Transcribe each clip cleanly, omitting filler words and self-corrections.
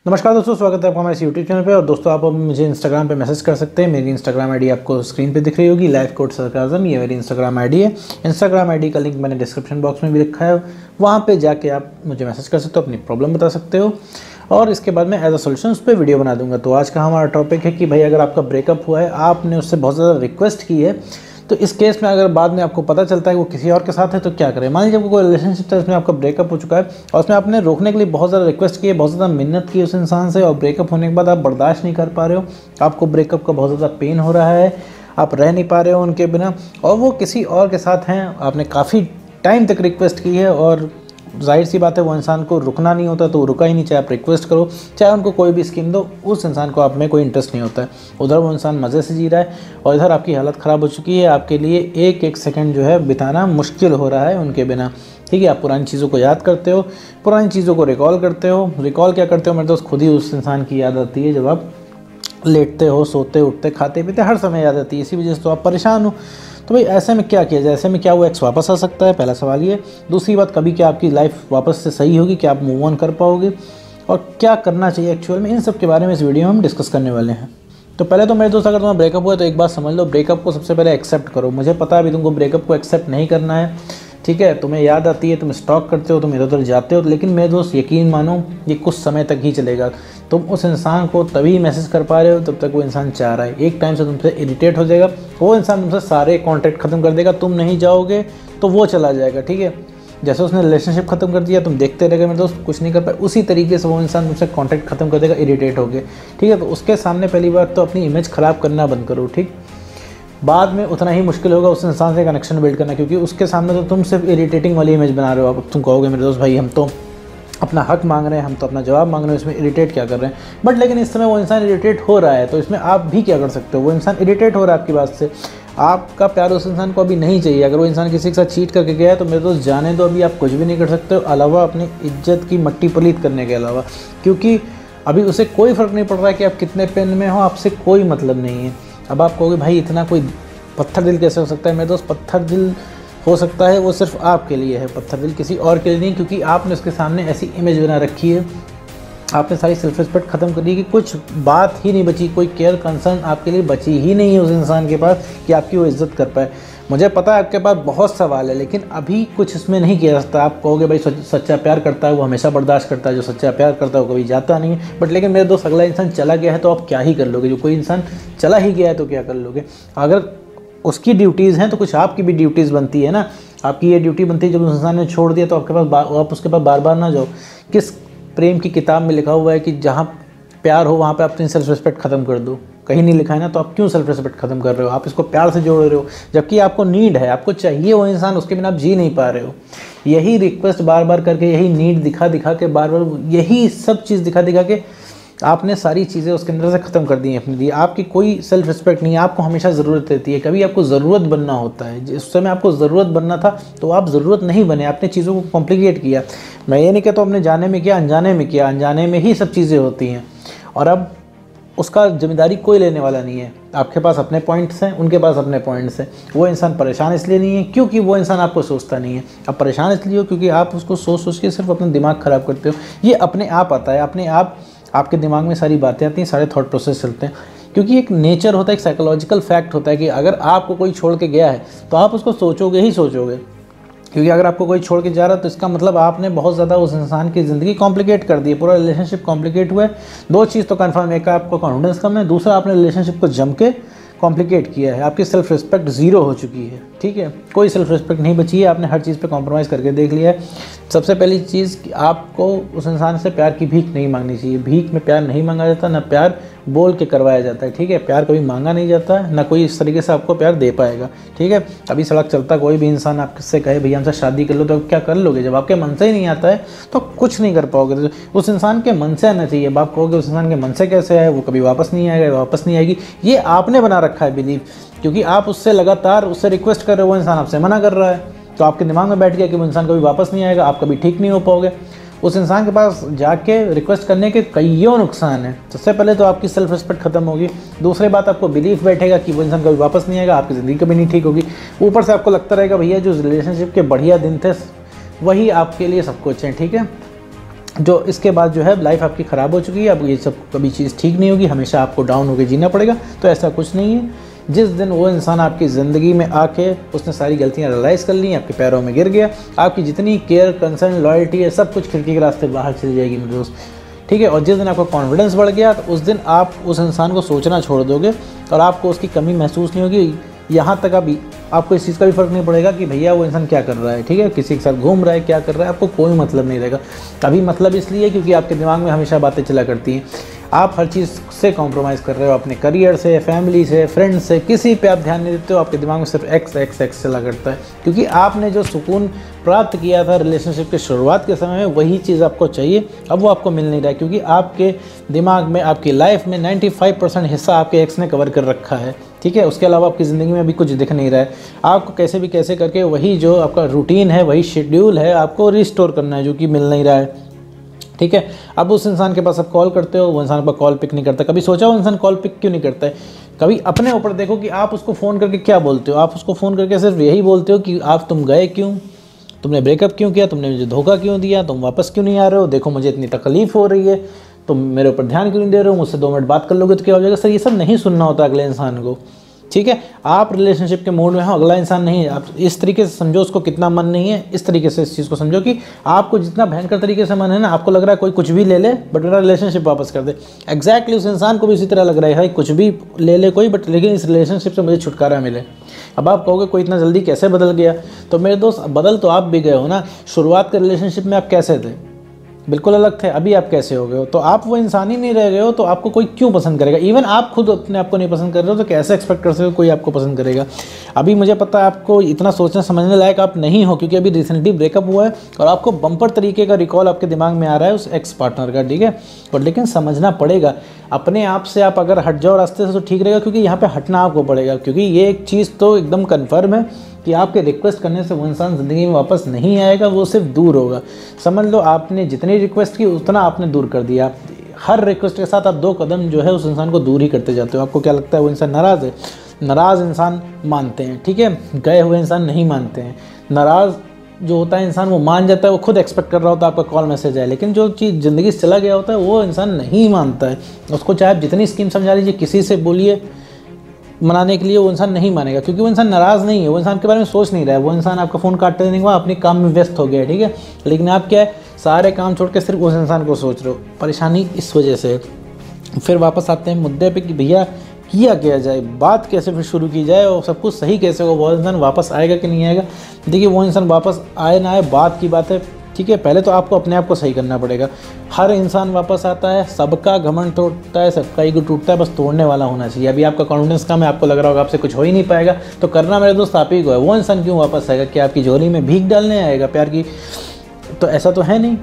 नमस्कार दोस्तों, स्वागत है आपका हमारे यूट्यूब चैनल पे। और दोस्तों, आप मुझे इंस्टाग्राम पे मैसेज कर सकते हैं। मेरी इंस्टाग्राम आईडी आपको स्क्रीन पे दिख रही होगी, लाइफ कोड सरकाज़म, ये मेरी इंस्टाग्राम आईडी है। इंस्टाग्राम आईडी का लिंक मैंने डिस्क्रिप्शन बॉक्स में भी रखा है, वहाँ पे जाके आप मुझे मैसेज कर सकते हो, अपनी प्रॉब्लम बता सकते हो और इसके बाद मैं एज अ सोल्यूशन उस पर वीडियो बना दूंगा। तो आज का हमारा टॉपिक है कि भाई अगर आपका ब्रेकअप हुआ है, आपने उससे बहुत ज़्यादा रिक्वेस्ट की है, तो इस केस में अगर बाद में आपको पता चलता है कि वो किसी और के साथ है तो क्या करें। मान लीजिए कोई रिलेशनशिप था, इसमें आपका ब्रेकअप हो चुका है और उसमें आपने रोकने के लिए बहुत ज़्यादा रिक्वेस्ट की है, बहुत ज़्यादा मिन्नत की उस इंसान से, और ब्रेकअप होने के बाद आप बर्दाश्त नहीं कर पा रहे हो, आपको ब्रेकअप का बहुत ज़्यादा पेन हो रहा है, आप रह नहीं पा रहे हो उनके बिना, और वो किसी और के साथ हैं। आपने काफ़ी टाइम तक रिक्वेस्ट की है और जाहिर सी बात है वो इंसान को रुकना नहीं होता, तो वो रुका ही नहीं, चाहे आप रिक्वेस्ट करो, चाहे उनको कोई भी स्कीम दो, उस इंसान को आप में कोई इंटरेस्ट नहीं होता है। उधर वो इंसान मज़े से जी रहा है और इधर आपकी हालत ख़राब हो चुकी है, आपके लिए एक एक सेकंड जो है बिताना मुश्किल हो रहा है उनके बिना। ठीक है, आप पुरानी चीज़ों को याद करते हो, पुरानी चीज़ों को रिकॉल करते हो। रिकॉल क्या करते हो मेरे दोस्त, खुद ही उस इंसान की याद आती है। जब आप लेटते हो, सोते उठते, खाते पीते, हर समय याद आती है, इसी वजह से तो आप परेशान हो। तो भाई ऐसे में क्या किया जाए, ऐसे में क्या वो एक्स वापस आ सकता है, पहला सवाल ये। दूसरी बात, कभी क्या आपकी लाइफ वापस से सही होगी, क्या आप मूव ऑन कर पाओगे और क्या करना चाहिए एक्चुअल में, इन सब के बारे में इस वीडियो में हम डिस्कस करने वाले हैं। तो पहले तो मेरे दोस्त, अगर तुम्हारा ब्रेकअप हुआ है तो एक बात समझ लो, ब्रेकअप को सबसे पहले एक्सेप्ट करो। मुझे पता है अभी तुमको ब्रेकअप को एक्सेप्ट नहीं करना है, ठीक है, तुम्हें याद आती है, तुम स्टॉक करते हो, तुम इधर उधर जाते हो, लेकिन मेरे दोस्त यकीन मानो ये कुछ समय तक ही चलेगा। तुम उस इंसान को तभी मैसेज कर पा रहे हो जब तक वो इंसान चाह रहा है। एक टाइम से तुमसे इरिटेट हो जाएगा, वो इंसान तुमसे सारे कॉन्टैक्ट ख़त्म कर देगा, तुम नहीं जाओगे तो वो चला जाएगा। ठीक है, जैसे उसने रिलेशनशिप ख़त्म कर दिया, तुम देखते रह गए मेरे दोस्त, कुछ नहीं कर पाए, उसी तरीके से वो इंसान तुमसे कॉन्टैक्ट ख़त्म कर देगा इरिटेट हो गए। ठीक है, तो उसके सामने पहली बात तो अपनी इमेज ख़राब करना बंद करो। ठीक, बाद में उतना ही मुश्किल होगा उस इंसान से कनेक्शन बिल्ड करना, क्योंकि उसके सामने तो तुम सिर्फ इरिटेटिंग वाली इमेज बना रहे हो। अब तुम कहोगे मेरे दोस्त भाई हम तो अपना हक मांग रहे हैं, हम तो अपना जवाब मांग रहे हैं, इसमें इरिटेट क्या कर रहे हैं। बट लेकिन इस समय वो इंसान इरिटेट हो रहा है, तो इसमें आप भी क्या कर सकते हो। वो इंसान इरिटेट हो रहा है आपकी बात से, आपका प्यार उस इंसान को अभी नहीं चाहिए। अगर वो इंसान किसी के साथ चीट करके गया है तो मेरे दोस्त जाने दो, अभी आप कुछ भी नहीं कर सकते हो अलावा अपनी इज्जत की मट्टी पलीत करने के अलावा, क्योंकि अभी उसे कोई फ़र्क नहीं पड़ रहा है कि आप कितने पेन में हो, आपसे कोई मतलब नहीं है। अब आप कहोगे भाई इतना कोई पत्थर दिल कैसे हो सकता है। मेरे दोस्त, पत्थर दिल हो सकता है वो सिर्फ आपके लिए है, पत्थर दिल किसी और के लिए नहीं, क्योंकि आपने उसके सामने ऐसी इमेज बना रखी है, आपने सारी सेल्फ रिस्पेक्ट ख़त्म कर दी कि कुछ बात ही नहीं बची, कोई केयर कंसर्न आपके लिए बची ही नहीं है उस इंसान के पास कि आपकी वो इज्जत कर पाए। मुझे पता है आपके पास बहुत सवाल है, लेकिन अभी कुछ इसमें नहीं किया जा सकता। आप कहोगे भाई सच्चा प्यार करता है वो हमेशा बर्दाश्त करता है, जो सच्चा प्यार करता है वो कभी जाता नहीं है। बट लेकिन मेरे दोस्त, अगला इंसान चला गया है तो आप क्या ही कर लोगे। जो कोई इंसान चला ही गया है तो क्या कर लोगे। अगर उसकी ड्यूटीज़ हैं तो कुछ आपकी भी ड्यूटीज़ बनती है ना। आपकी ये ड्यूटी बनती है, जब उस इंसान ने छोड़ दिया तो आपके पास आप उसके पास बार बार ना जाओ। किस प्रेम की किताब में लिखा हुआ है कि जहाँ प्यार हो वहाँ पे आप अपनी सेल्फ रिस्पेक्ट ख़त्म कर दो। कहीं नहीं लिखा है ना, तो आप क्यों सेल्फ रिस्पेक्ट ख़त्म कर रहे हो। आप इसको प्यार से जोड़ रहे हो, जबकि आपको नीड है, आपको चाहिए वो इंसान, उसके बिना आप जी नहीं पा रहे हो। यही रिक्वेस्ट बार बार करके, यही नीड दिखा दिखा के, बार बार यही सब चीज़ दिखा दिखा के आपने सारी चीज़ें उसके अंदर से ख़त्म कर दी हैं अपने लिए। आपकी कोई सेल्फ रिस्पेक्ट नहीं है, आपको हमेशा ज़रूरत रहती है। कभी आपको ज़रूरत बनना होता है, जिस समय आपको ज़रूरत बनना था तो आप ज़रूरत नहीं बने, आपने चीज़ों को कॉम्प्लिकेट किया। मैं ये नहीं कहता आपने जाने में किया, अनजाने में किया, अनजाने में ही सब चीज़ें होती हैं। और अब उसका जिम्मेदारी कोई लेने वाला नहीं है। आपके पास अपने पॉइंट्स हैं, उनके पास अपने पॉइंट्स हैं। वो इंसान परेशान इसलिए नहीं है क्योंकि वो इंसान आपको सोचता नहीं है। अब परेशान इसलिए हो क्योंकि आप उसको सोच सोच के सिर्फ अपना दिमाग ख़राब करते हो। ये अपने आप आता है, अपने आप आपके दिमाग में सारी बातें आती हैं, सारे थॉट प्रोसेस चलते हैं, क्योंकि एक नेचर होता है, एक साइकोलॉजिकल फैक्ट होता है कि अगर आपको कोई छोड़ के गया है तो आप उसको सोचोगे ही सोचोगे। क्योंकि अगर आपको कोई छोड़ के जा रहा है तो इसका मतलब आपने बहुत ज़्यादा उस इंसान की ज़िंदगी कॉम्प्लिकेट कर दी है, पूरा रिलेशनशिप कॉम्प्लिकेट हुआ है। दो चीज़ तो कन्फर्म है, एक आपको कॉन्फिडेंस कम है, दूसरा आपने रिलेशनशिप को जम के कॉम्प्लिकेट किया है, आपकी सेल्फ रिस्पेक्ट ज़ीरो हो चुकी है। ठीक है, कोई सेल्फ रिस्पेक्ट नहीं बची है, आपने हर चीज़ पे कॉम्प्रोमाइज़ करके देख लिया है। सबसे पहली चीज़ कि आपको उस इंसान से प्यार की भीख नहीं मांगनी चाहिए। भीख में प्यार नहीं मांगा जाता, ना प्यार बोल के करवाया जाता है। ठीक है, प्यार कभी मांगा नहीं जाता है, ना कोई इस तरीके से आपको प्यार दे पाएगा। ठीक है, अभी सड़क चलता कोई भी इंसान आपसे कहे भैया हमसे शादी कर लो, तो आप क्या कर लोगे। जब आपके मन से ही नहीं आता है तो कुछ नहीं कर पाओगे। तो उस इंसान के मन से आना चाहिए। अब आप कहोगे उस इंसान के मन से कैसे आए, वो कभी वापस नहीं आएगा, वापस नहीं आएगी, ये आपने बना रखा है बिलीव, क्योंकि आप उससे लगातार उससे रिक्वेस्ट कर रहे हो, वो इंसान आपसे मना कर रहा है, तो आपके दिमाग में बैठ गया कि वो इंसान कभी वापस नहीं आएगा, आप कभी ठीक नहीं हो पाओगे। उस इंसान के पास जाके रिक्वेस्ट करने के कईयों नुकसान हैं। सबसे पहले तो आपकी सेल्फ रिस्पेक्ट खत्म होगी, दूसरी बात आपको बिलीफ बैठेगा कि वो इंसान कभी वापस नहीं आएगा, आपकी ज़िंदगी कभी नहीं ठीक होगी। ऊपर से आपको लगता रहेगा भैया जो रिलेशनशिप के बढ़िया दिन थे वही आपके लिए सब कुछ है। ठीक है, जो इसके बाद जो है लाइफ आपकी ख़राब हो चुकी है, अब ये सब कभी चीज़ ठीक नहीं होगी, हमेशा आपको डाउन होकर जीना पड़ेगा। तो ऐसा कुछ नहीं है। जिस दिन वो इंसान आपकी ज़िंदगी में आके उसने सारी गलतियाँ रियलाइज़ कर ली, आपके पैरों में गिर गया, आपकी जितनी केयर, कंसर्न, लॉयल्टी है, सब कुछ खिड़की के रास्ते बाहर चली जाएगी मेरे दोस्त, ठीक है। और जिस दिन आपका कॉन्फिडेंस बढ़ गया तो उस दिन आप उस इंसान को सोचना छोड़ दोगे और आपको उसकी कमी महसूस नहीं होगी। यहाँ तक अभी आपको इस चीज़ का भी फ़र्क नहीं पड़ेगा कि भैया वो इंसान क्या कर रहा है, ठीक है, किसी के साथ घूम रहा है, क्या कर रहा है, आपको कोई मतलब नहीं रहेगा। अभी मतलब इसलिए क्योंकि आपके दिमाग में हमेशा बातें चला करती हैं, आप हर चीज़ से कॉम्प्रोमाइज़ कर रहे हो, अपने करियर से, फैमिली से, फ्रेंड्स से, किसी पे आप ध्यान नहीं देते हो, आपके दिमाग में सिर्फ एक्स एक्स एक्स चला करता है। क्योंकि आपने जो सुकून प्राप्त किया था रिलेशनशिप के शुरुआत के समय में, वही चीज़ आपको चाहिए, अब वो आपको मिल नहीं रहा है। क्योंकि आपके दिमाग में, आपकी लाइफ में 95% हिस्सा आपके एक्स ने कवर कर रखा है, ठीक है। उसके अलावा आपकी ज़िंदगी में अभी कुछ दिख नहीं रहा है। आपको कैसे भी कैसे करके वही जो आपका रूटीन है, वही शेड्यूल है, आपको रिस्टोर करना है, जो कि मिल नहीं रहा है, ठीक है। अब उस इंसान के पास आप कॉल करते हो, वो इंसान पर कॉल पिक नहीं करता। कभी सोचा वो इंसान कॉल पिक क्यों नहीं करता है? कभी अपने ऊपर देखो कि आप उसको फ़ोन करके क्या बोलते हो। आप उसको फ़ोन करके सिर्फ यही बोलते हो कि आप तुम गए क्यों, तुमने ब्रेकअप क्यों किया, तुमने मुझे धोखा क्यों दिया, तुम वापस क्यों नहीं आ रहे हो, देखो मुझे इतनी तकलीफ़ हो रही है, तुम मेरे ऊपर ध्यान क्यों नहीं दे रहे हो, मुझसे 2 मिनट बात कर लोगे तो क्या हो जाएगा। सर ये सब नहीं सुनना होता अगले इंसान को, ठीक है। आप रिलेशनशिप के मोड में हो, अगला इंसान नहीं है। आप इस तरीके से समझो उसको कितना मन नहीं है, इस तरीके से इस चीज़ को समझो कि आपको जितना भयंकर तरीके से मन है ना, आपको लग रहा है कोई कुछ भी ले ले बट मेरा रिलेशनशिप वापस कर दे। एग्जैक्टली उस इंसान को भी इसी तरह लग रहा है भाई कुछ भी ले ले कोई, बट लेकिन इस रिलेशनशिप से मुझे छुटकारा मिले। अब आप कहोगे कोई इतना जल्दी कैसे बदल गया, तो मेरे दोस्त बदल तो आप भी गए हो ना। शुरुआत के रिलेशनशिप में आप कैसे थे, बिल्कुल अलग थे, अभी आप कैसे हो गए हो। तो आप वो इंसान ही नहीं रह गए हो, तो आपको कोई क्यों पसंद करेगा। इवन आप खुद अपने आप को नहीं पसंद कर रहे हो तो कैसे एक्सपेक्ट कर सकते हो कोई आपको पसंद करेगा। अभी मुझे पता है आपको इतना सोचने समझने लायक आप नहीं हो, क्योंकि अभी रिसेंटली ब्रेकअप हुआ है और आपको बम्पर तरीके का रिकॉल आपके दिमाग में आ रहा है उस एक्स पार्टनर का, ठीक है। और लेकिन समझना पड़ेगा, अपने आप से आप अगर हट जाओ रास्ते से तो ठीक रहेगा, क्योंकि यहाँ पे हटना आपको पड़ेगा। क्योंकि ये एक चीज़ तो एकदम कन्फर्म है कि आपके रिक्वेस्ट करने से वो इंसान ज़िंदगी में वापस नहीं आएगा, वो सिर्फ दूर होगा। समझ लो आपने जितनी रिक्वेस्ट की उतना आपने दूर कर दिया। हर रिक्वेस्ट के साथ आप 2 कदम जो है उस इंसान को दूर ही करते जाते हो। आपको क्या लगता है वो इंसान नाराज़ है? नाराज़ इंसान मानते हैं, ठीक है, गए हुए इंसान नहीं मानते हैं। नाराज़ जो होता है इंसान वो मान जाता है, वो खुद एक्सपेक्ट कर रहा होता है आपका कॉल मैसेज आए, लेकिन जो चीज़ ज़िंदगी से चला गया होता है वो इंसान नहीं मानता है। उसको चाहे आप जितनी स्कीम समझा लीजिए, किसी से बोलिए मनाने के लिए, वो इंसान नहीं मानेगा। क्योंकि वो इंसान नाराज़ नहीं है, वो इंसान के बारे में सोच नहीं रहा है। वो इंसान आपका फ़ोन काटते देने के बाद अपने काम में व्यस्त हो गया है, ठीक है। लेकिन आप क्या है, सारे काम छोड़ के सिर्फ उस इंसान को सोच रहे हो। परेशानी इस वजह से है। फिर वापस आते हैं मुद्दे पे कि भैया किया क्या जाए, बात कैसे फिर शुरू की जाए और सब कुछ सही कैसे हो। वो इंसान वापस आएगा कि नहीं आएगा। देखिए वो इंसान वापस आए ना आए बात की बात है, ठीक है। पहले तो आपको अपने आप को सही करना पड़ेगा। हर इंसान वापस आता है, सबका घमंड टूटता है, सबका ईगो टूटता है, बस तोड़ने वाला होना चाहिए। अभी आपका कॉन्फिडेंस कम है, आपको लग रहा होगा आपसे कुछ हो ही नहीं पाएगा, तो करना मेरे दोस्त आप ही को है। वो इंसान क्यों वापस आएगा? क्या आपकी झोली में भीख डालने आएगा प्यार की? तो ऐसा तो है नहीं।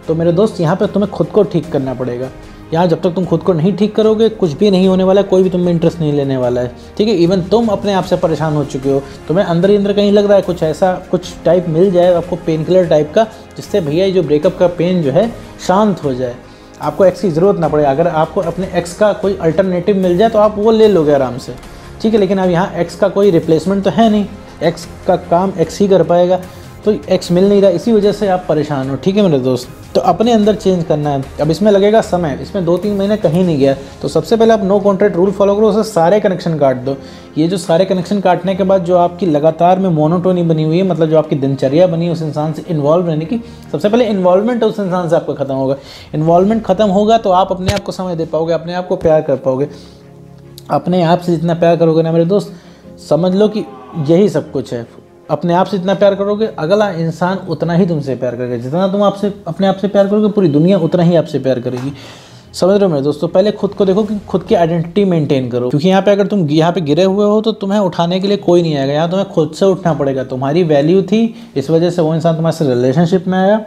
तो मेरे दोस्त यहाँ पर तुम्हें खुद को ठीक करना पड़ेगा। यहाँ जब तक तुम खुद को नहीं ठीक करोगे कुछ भी नहीं होने वाला है, कोई भी तुम में इंटरेस्ट नहीं लेने वाला है, ठीक है। इवन तुम अपने आप से परेशान हो चुके हो, तुम्हें अंदर ही अंदर कहीं लग रहा है कुछ ऐसा, कुछ टाइप मिल जाए आपको पेन किलर टाइप का, जिससे भैया ये जो ब्रेकअप का पेन जो है शांत हो जाए, आपको एक्स की ज़रूरत ना पड़े। अगर आपको अपने एक्स का कोई अल्टरनेटिव मिल जाए तो आप वो ले लोगे आराम से, ठीक है। लेकिन अब यहाँ एक्स का कोई रिप्लेसमेंट तो है नहीं, एक्स का काम एक्स ही कर पाएगा, तो एक्स मिल नहीं रहा, इसी वजह से आप परेशान हो, ठीक है मेरे दोस्त। तो अपने अंदर चेंज करना है। अब इसमें लगेगा समय, इसमें 2-3 महीने कहीं नहीं गया। तो सबसे पहले आप नो कॉन्ट्रैक्ट रूल फॉलो करो, उससे सारे कनेक्शन काट दो। ये जो सारे कनेक्शन काटने के बाद जो आपकी लगातार में मोनोटोनी बनी हुई है, मतलब जो आपकी दिनचर्या बनी है उस इंसान से इन्वॉल्व रहने की, सबसे पहले इन्वॉल्वमेंट उस इंसान से आपका खत्म होगा। इन्वॉल्वमेंट खत्म होगा तो आप अपने आप को समय दे पाओगे, अपने आप को प्यार कर पाओगे। अपने आप से जितना प्यार करोगे ना मेरे दोस्त, समझ लो कि यही सब कुछ है। अपने आप से जितना प्यार करोगे अगला इंसान उतना ही तुमसे प्यार करेगा। जितना तुम आपसे अपने आप से प्यार करोगे पूरी दुनिया उतना ही आपसे प्यार करेगी। समझ रहे हो मेरे दोस्तों। पहले खुद को देखो कि खुद की आइडेंटिटी मेंटेन करो, क्योंकि यहाँ पे अगर तुम यहाँ पे गिरे हुए हो तो तुम्हें उठाने के लिए कोई नहीं आएगा। यहाँ तुम्हें खुद से उठना पड़ेगा। तुम्हारी वैल्यू थी, इस वजह से वो इंसान तुम्हारे से रिलेशनशिप में आया,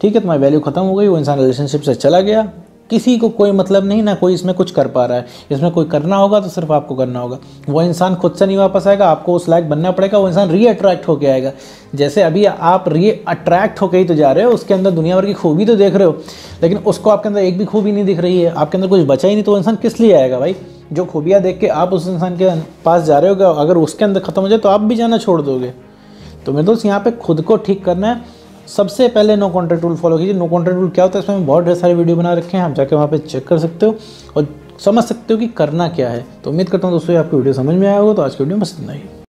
ठीक है। तुम्हारी वैल्यू खत्म हो गई, वो इंसान रिलेशनशिप से चला गया। किसी को कोई मतलब नहीं, ना कोई इसमें कुछ कर पा रहा है। इसमें कोई करना होगा तो सिर्फ आपको करना होगा। वो इंसान खुद से नहीं वापस आएगा, आपको उस लायक बनना पड़ेगा। वो इंसान री अट्रैक्ट होकर आएगा। जैसे अभी आप री अट्रैक्ट होकर ही तो जा रहे हो, उसके अंदर दुनिया भर की खूबी तो देख रहे हो, लेकिन उसको आपके अंदर एक भी खूबी नहीं दिख रही है, आपके अंदर कुछ बचा ही नहीं। तो वो इंसान किस लिए आएगा भाई? जो खूबियाँ देख के आप उस इंसान के पास जा रहे हो, अगर उसके अंदर ख़त्म हो जाए तो आप भी जाना छोड़ दोगे। तो मेरे दोस्त यहाँ पर खुद को ठीक करना है। सबसे पहले नो कॉन्टैक्ट रूल फॉलो कीजिए। नो कॉन्टैक्ट रूल क्या होता है, इसमें बहुत ढेर सारे वीडियो बना रखे हैं, आप जाके वहाँ पे चेक कर सकते हो और समझ सकते हो कि करना क्या है। तो उम्मीद करता हूँ दोस्तों आपको वीडियो समझ में आया होगा। तो आज की वीडियो में बस इतना ही।